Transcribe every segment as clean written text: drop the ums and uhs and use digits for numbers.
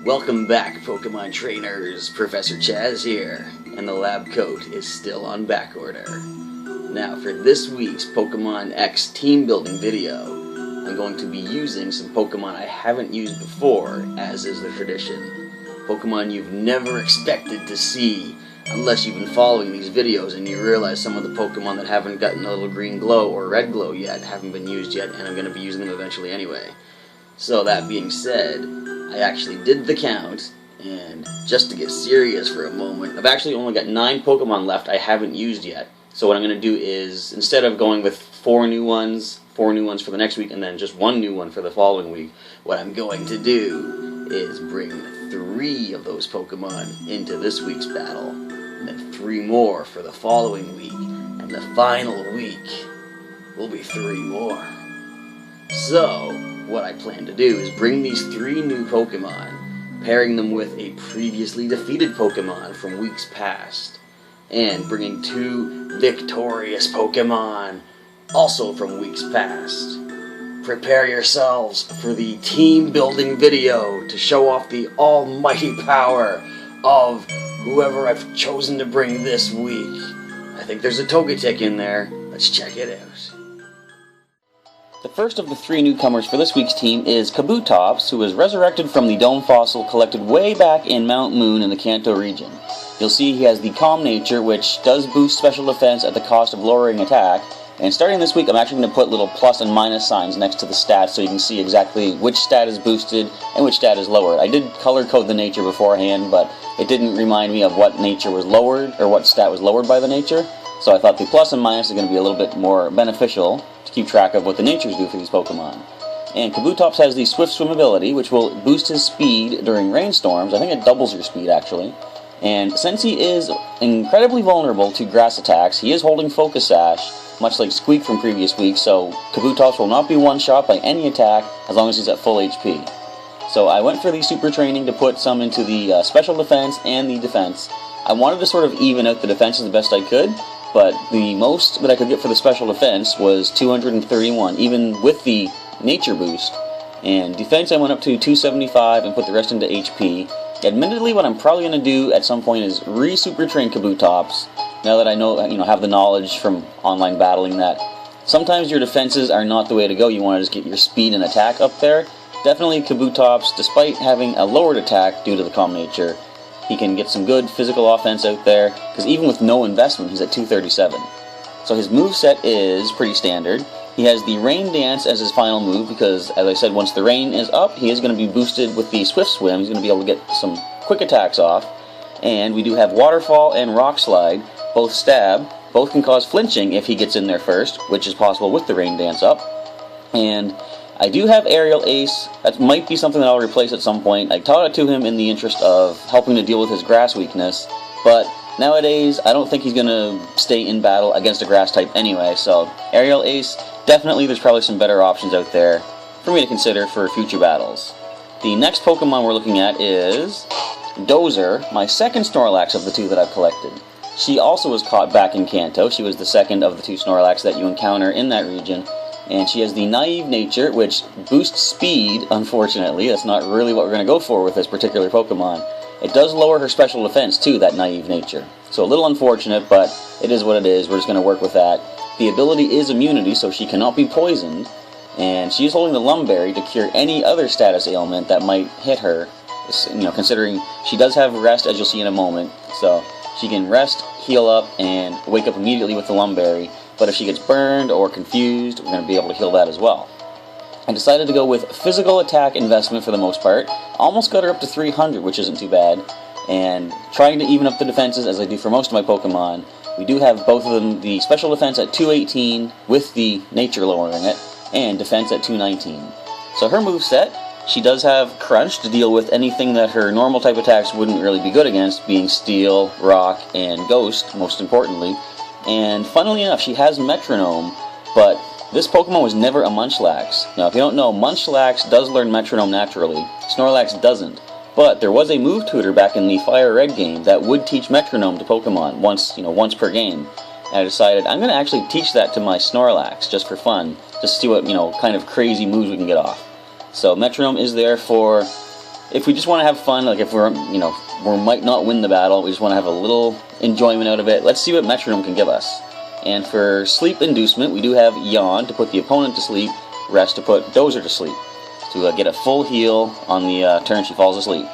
Welcome back, Pokemon trainers. Professor Chaz here, and the lab coat is still on back order. Now, for this week's Pokemon X Team Building video, I'm going to be using some Pokemon I haven't used before, as is the tradition. Pokemon you've never expected to see, unless you've been following these videos and you realize some of the Pokemon that haven't gotten a little green glow or red glow yet haven't been used yet, and I'm going to be using them eventually anyway. So that being said, I actually did the count, and just to get serious for a moment, I've actually only got 9 Pokemon left I haven't used yet. So what I'm going to do is, instead of going with 4 new ones for the next week, and then just 1 new one for the following week, what I'm going to do is bring 3 of those Pokemon into this week's battle, and then 3 more for the following week, and the final week will be 3 more. So, what I plan to do is bring these 3 new Pokemon, pairing them with a previously defeated Pokemon from weeks past, and bringing 2 victorious Pokemon, also from weeks past. Prepare yourselves for the team building video to show off the almighty power of whoever I've chosen to bring this week. I think there's a Togetic in there. Let's check it out. The first of the 3 newcomers for this week's team is Kabutops, who was resurrected from the dome fossil collected way back in Mount Moon in the Kanto region. You'll see he has the Calm Nature, which does boost special defense at the cost of lowering attack, and starting this week I'm actually going to put little plus and minus signs next to the stats so you can see exactly which stat is boosted and which stat is lowered. I did color code the nature beforehand, but it didn't remind me of what nature was lowered, or what stat was lowered by the nature, so I thought the plus and minus is going to be a little bit more beneficial to keep track of what the natures do for these Pokemon. And Kabutops has the Swift Swim ability, which will boost his speed during rainstorms. I think it doubles your speed, actually. And since he is incredibly vulnerable to grass attacks, he is holding Focus Sash, much like Squeak from previous weeks, so Kabutops will not be one-shot by any attack as long as he's at full HP. So I went for the super training to put some into the special defense and the defense. I wanted to sort of even out the defenses the best I could, but the most that I could get for the special defense was 231, even with the nature boost. And defense I went up to 275 and put the rest into HP. Admittedly, what I'm probably going to do at some point is re-super train Kabutops, now that I know, have the knowledge from online battling that sometimes your defenses are not the way to go. You want to just get your speed and attack up there. Definitely Kabutops, despite having a lowered attack due to the Calm Nature, he can get some good physical offense out there, because even with no investment, he's at 237. So his moveset is pretty standard. He has the Rain Dance as his final move, because, as I said, once the rain is up, he is going to be boosted with the Swift Swim. He's going to be able to get some quick attacks off. And we do have Waterfall and Rock Slide, both stab. Both can cause flinching if he gets in there first, which is possible with the Rain Dance up. And I do have Aerial Ace. That might be something that I'll replace at some point. I taught it to him in the interest of helping to deal with his grass weakness, but nowadays I don't think he's going to stay in battle against a grass type anyway, so Aerial Ace, definitely there's probably some better options out there for me to consider for future battles. The next Pokemon we're looking at is Dozer, my second Snorlax of the 2 that I've collected. She also was caught back in Kanto. She was the second of the 2 Snorlax that you encounter in that region. And she has the Naive Nature, which boosts speed, unfortunately. That's not really what we're going to go for with this particular Pokemon. It does lower her special defense, too, that Naive Nature. So a little unfortunate, but it is what it is. We're just going to work with that. The ability is Immunity, so she cannot be poisoned. And she's holding the Lumberry to cure any other status ailment that might hit her. Considering she does have rest, as you'll see in a moment. So she can rest, heal up, and wake up immediately with the Lumberry. But if she gets burned or confused, we're going to be able to heal that as well. I decided to go with physical attack investment for the most part. Almost got her up to 300, which isn't too bad. And trying to even up the defenses as I do for most of my Pokemon. We do have both of them, the special defense at 218 with the nature lowering it, and defense at 219. So her moveset, she does have Crunch to deal with anything that her normal type attacks wouldn't really be good against, being Steel, Rock, and Ghost, most importantly. And funnily enough, she has Metronome, but this Pokemon was never a Munchlax. Now, if you don't know, Munchlax does learn Metronome naturally. Snorlax doesn't. But there was a move tutor back in the Fire Red game that would teach Metronome to Pokemon once per game. And I decided I'm going to actually teach that to my Snorlax just for fun, just to see what kind of crazy moves we can get off. So Metronome is there for if we just want to have fun, like if we're, we might not win the battle, we just want to have a little enjoyment out of it, let's see what Metronome can give us. And for sleep inducement, we do have Yawn to put the opponent to sleep, Rest to put Dozer to sleep, to get a full heal on the turn she falls asleep.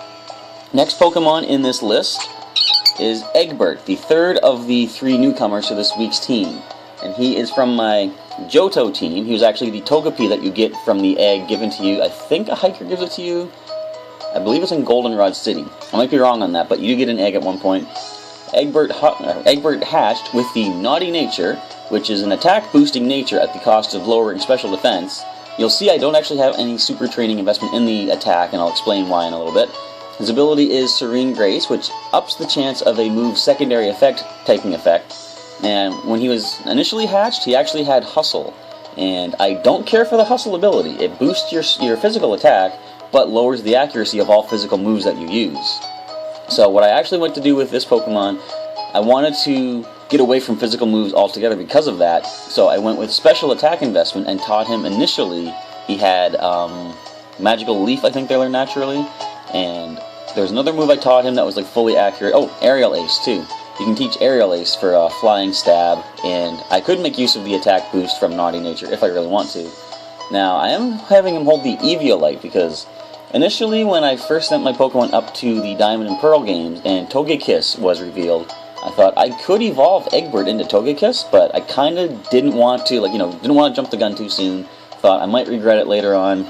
Next Pokemon in this list is Egbert, the third of the 3 newcomers to this week's team. And he is from my Johto team. He was actually the Togepi that you get from the egg given to you. I think a hiker gives it to you. I believe it's in Goldenrod City. I might be wrong on that, but you do get an egg at one point. Egbert hatched with the Naughty Nature, which is an attack boosting nature at the cost of lowering special defense. You'll see I don't actually have any super training investment in the attack, and I'll explain why in a little bit. His ability is Serene Grace, which ups the chance of a move's secondary effect taking effect. And when he was initially hatched, he actually had Hustle. And I don't care for the Hustle ability. It boosts your physical attack, but lowers the accuracy of all physical moves that you use. So what I actually went to do with this Pokemon, I wanted to get away from physical moves altogether because of that. So I went with special attack investment and taught him initially. He had Magical Leaf, I think they learn naturally. And there's another move I taught him that was like fully accurate. Oh, Aerial Ace too. You can teach Aerial Ace for a Flying Stab, and I could make use of the attack boost from Naughty Nature if I really want to. Now, I am having him hold the Eviolite because initially when I first sent my Pokemon up to the Diamond and Pearl games and Togekiss was revealed, I thought I could evolve Egbert into Togekiss, but I kind of didn't want to, didn't want to jump the gun too soon. Thought I might regret it later on,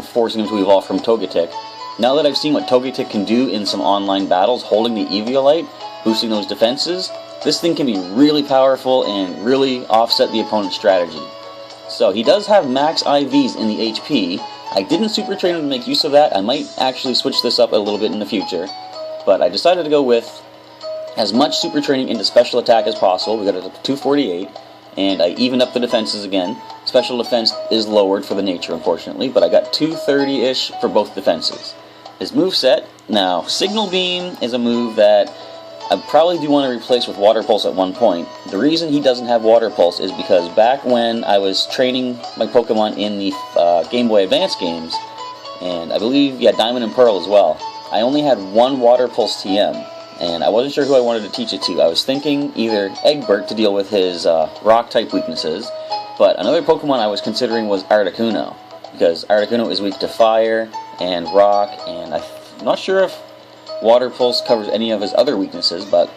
forcing him to evolve from Togetic. Now that I've seen what Togetic can do in some online battles holding the Eviolite, boosting those defenses, this thing can be really powerful and really offset the opponent's strategy. So he does have max IVs in the HP. I didn't super train him to make use of that. I might actually switch this up a little bit in the future. But I decided to go with as much super training into special attack as possible. We got it up to 248, and I evened up the defenses again. Special defense is lowered for the nature, unfortunately, but I got 230-ish for both defenses. His moveset, now Signal Beam is a move that I probably do want to replace with Water Pulse at one point. The reason he doesn't have Water Pulse is because back when I was training my Pokemon in the Game Boy Advance games, and I believe, Diamond and Pearl as well, I only had one Water Pulse TM, and I wasn't sure who I wanted to teach it to. I was thinking either Egbert to deal with his Rock-type weaknesses, but another Pokemon I was considering was Articuno, because Articuno is weak to Fire and Rock, and I'm not sure if Water Pulse covers any of his other weaknesses, but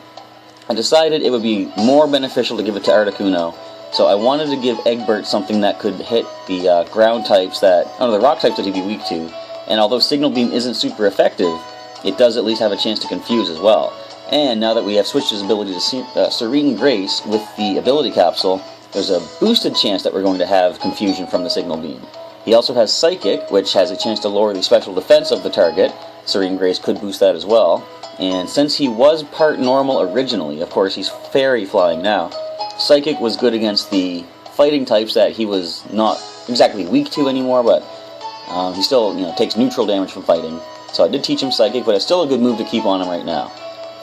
I decided it would be more beneficial to give it to Articuno. So I wanted to give Egbert something that could hit the ground types the rock types that he'd be weak to. And although Signal Beam isn't super effective, it does at least have a chance to confuse as well. And now that we have switched his ability to Serene Grace with the ability capsule, there's a boosted chance that we're going to have confusion from the Signal Beam. He also has Psychic, which has a chance to lower the special defense of the target. Serene Grace could boost that as well. And since he was part normal originally, of course he's fairy flying now, Psychic was good against the fighting types that he was not exactly weak to anymore, but he still takes neutral damage from fighting. So I did teach him Psychic, but it's still a good move to keep on him right now.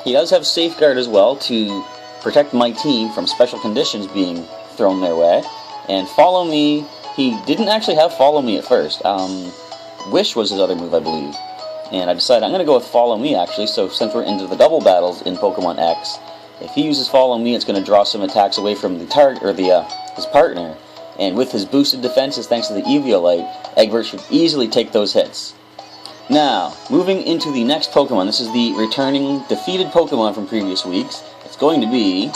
He does have Safeguard as well to protect my team from special conditions being thrown their way. And Follow Me, he didn't actually have Follow Me at first. Wish was his other move, I believe. And I decided I'm going to go with Follow Me, actually, so since we're into the double battles in Pokemon X, if he uses Follow Me, it's going to draw some attacks away from the target, or his partner, and with his boosted defenses thanks to the Eviolite, Egbert should easily take those hits. Now, moving into the next Pokemon, this is the returning defeated Pokemon from previous weeks. It's going to be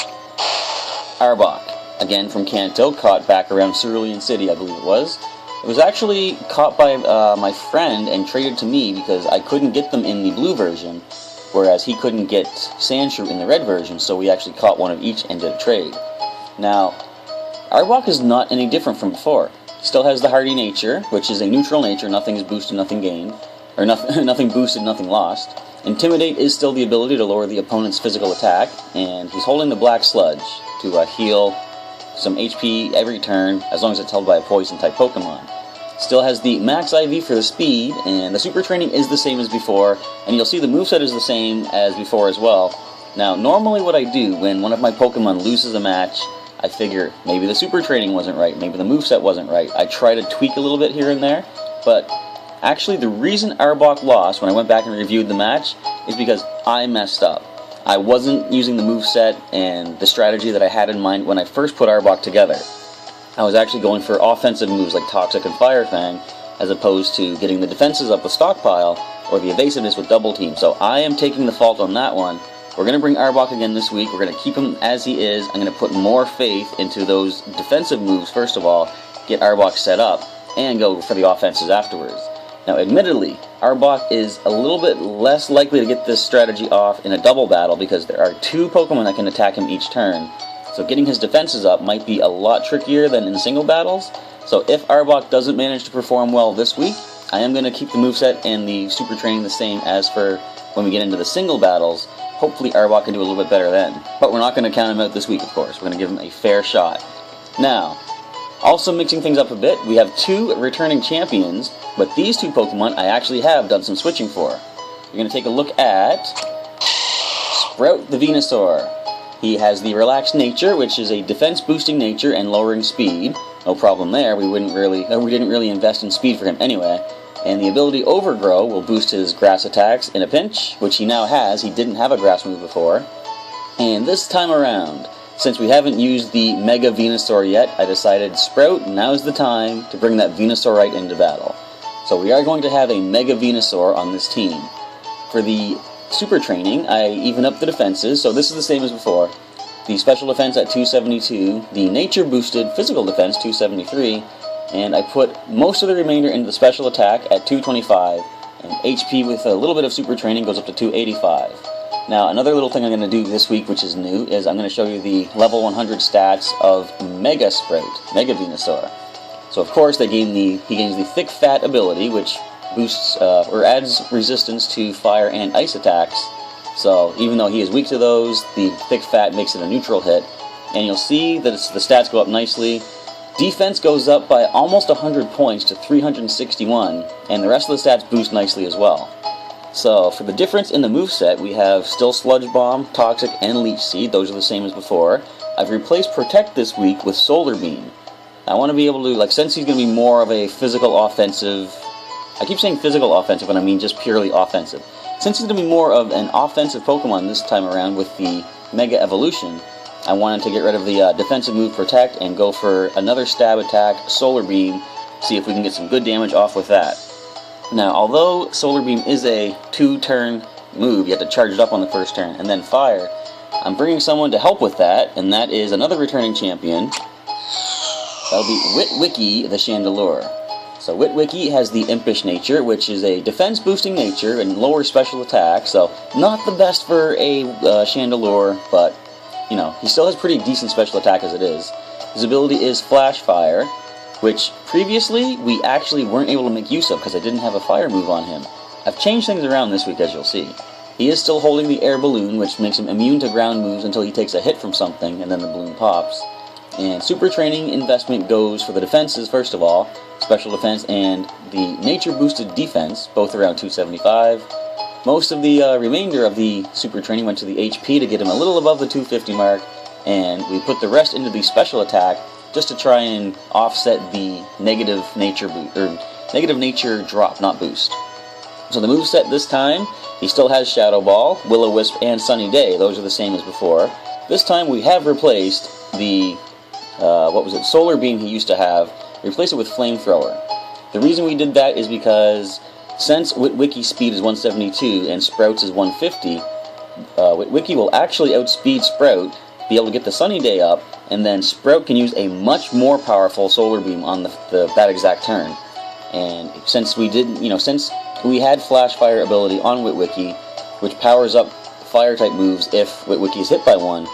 Arbok, again from Kanto, caught back around Cerulean City, I believe it was. It was actually caught by my friend and traded to me because I couldn't get them in the blue version, whereas he couldn't get Sandshrew in the red version, so we actually caught one of each and did a trade. Now, Arbok is not any different from before. Still has the Hardy Nature, which is a neutral nature, nothing is boosted, nothing gained, or nothing boosted, nothing lost. Intimidate is still the ability to lower the opponent's physical attack, and he's holding the Black Sludge to heal some HP every turn, as long as it's held by a Poison-type Pokemon. Still has the max IV for the speed, and the super training is the same as before, and you'll see the moveset is the same as before as well. Now, normally what I do when one of my Pokemon loses a match, I figure maybe the super training wasn't right, maybe the moveset wasn't right. I try to tweak a little bit here and there, but Actually, the reason Arbok lost when I went back and reviewed the match is because I messed up. I wasn't using the moveset and the strategy that I had in mind when I first put Arbok together. I was actually going for offensive moves like Toxic and Fire Fang, as opposed to getting the defenses up with Stockpile or the evasiveness with Double Team. So I am taking the fault on that one. We're going to bring Arbok again this week. We're going to keep him as he is. I'm going to put more faith into those defensive moves first of all, get Arbok set up, and go for the offenses afterwards. Now, admittedly, Arbok is a little bit less likely to get this strategy off in a double battle because there are 2 Pokemon that can attack him each turn. So getting his defenses up might be a lot trickier than in single battles. So if Arbok doesn't manage to perform well this week, I am going to keep the moveset and the super training the same as for when we get into the single battles. Hopefully Arbok can do a little bit better then. But we're not going to count him out this week, of course. We're going to give him a fair shot. Now, also mixing things up a bit, we have 2 returning champions, but these 2 Pokemon I actually have done some switching for. You're going to take a look at Sprout the Venusaur. He has the relaxed nature, which is a defense boosting nature and lowering speed. No problem there. We didn't really invest in speed for him anyway. And the ability Overgrow will boost his grass attacks in a pinch, which he now has. He didn't have a grass move before. And this time around, since we haven't used the Mega Venusaur yet, I decided Sprout, now's the time to bring that Venusaurite into battle. So we are going to have a Mega Venusaur on this team. For the super training, I even up the defenses, so this is the same as before. The special defense at 272, the nature boosted physical defense 273, and I put most of the remainder into the special attack at 225, and HP with a little bit of super training goes up to 285. Now, another little thing I'm going to do this week, which is new, is I'm going to show you the level 100 stats of Mega Sprout, Mega Venusaur. So of course he gains the Thick Fat ability, which boosts or adds resistance to fire and ice attacks. So even though he is weak to those, the Thick Fat makes it a neutral hit. And you'll see that the stats go up nicely. Defense goes up by almost 100 points to 361, and the rest of the stats boost nicely as well. So for the difference in the moveset, we have still Sludge Bomb, Toxic, and Leech Seed. Those are the same as before. I've replaced Protect this week with Solar Beam. I want to be able to, since he's going to be more of a physical offensive, I keep saying physical offensive, but I mean just purely offensive. Since he's going to be more of an offensive Pokemon this time around with the Mega Evolution, I wanted to get rid of the defensive move Protect and go for another stab attack, Solar Beam, see if we can get some good damage off with that. Now, although Solar Beam is a 2-turn move, you have to charge it up on the first turn, and then fire, I'm bringing someone to help with that, and that is another returning champion. That'll be Witwicky the Chandelure. So Witwicky has the Impish nature, which is a defense-boosting nature and lower special attack, so not the best for a Chandelure, but, you know, he still has pretty decent special attack as it is. His ability is Flash Fire, which previously we actually weren't able to make use of because I didn't have a fire move on him. I've changed things around this week, as you'll see. He is still holding the air balloon, which makes him immune to ground moves until he takes a hit from something, and then the balloon pops. And super training investment goes for the defenses, first of all, special defense and the nature boosted defense, both around 275. Most of the remainder of the super training went to the HP to get him a little above the 250 mark, and we put the rest into the special attack just to try and offset the negative nature drop, not boost. So the moveset this time, he still has Shadow Ball, Will-O-Wisp, and Sunny Day. Those are the same as before. This time we have replaced the Solar Beam he used to have, replaced it with Flamethrower. The reason we did that is because since Witwicky's speed is 172 and Sprout's is 150, Witwicky will actually outspeed Sprout, be able to get the Sunny Day up, and then Sprout can use a much more powerful Solar Beam on that exact turn. And since we had Flash Fire ability on Witwicky, which powers up fire type moves if Witwicky is hit by one,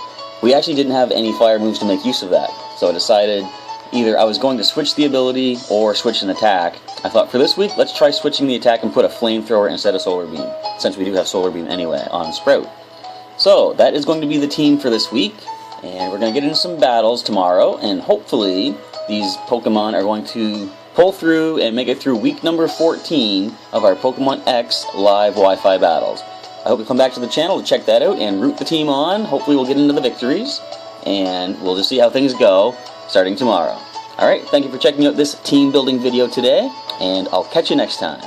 we actually didn't have any fire moves to make use of that. So I decided either I was going to switch the ability or switch an attack. I thought for this week, let's try switching the attack and put a Flamethrower instead of Solar Beam, since we do have Solar Beam anyway on Sprout. So that is going to be the team for this week, and we're going to get into some battles tomorrow, and hopefully these Pokemon are going to pull through and make it through week number 14 of our Pokémon X live Wi-Fi battles. I hope you come back to the channel to check that out and root the team on. Hopefully we'll get into the victories, and we'll just see how things go starting tomorrow. Alright, thank you for checking out this team building video today. and I'll catch you next time.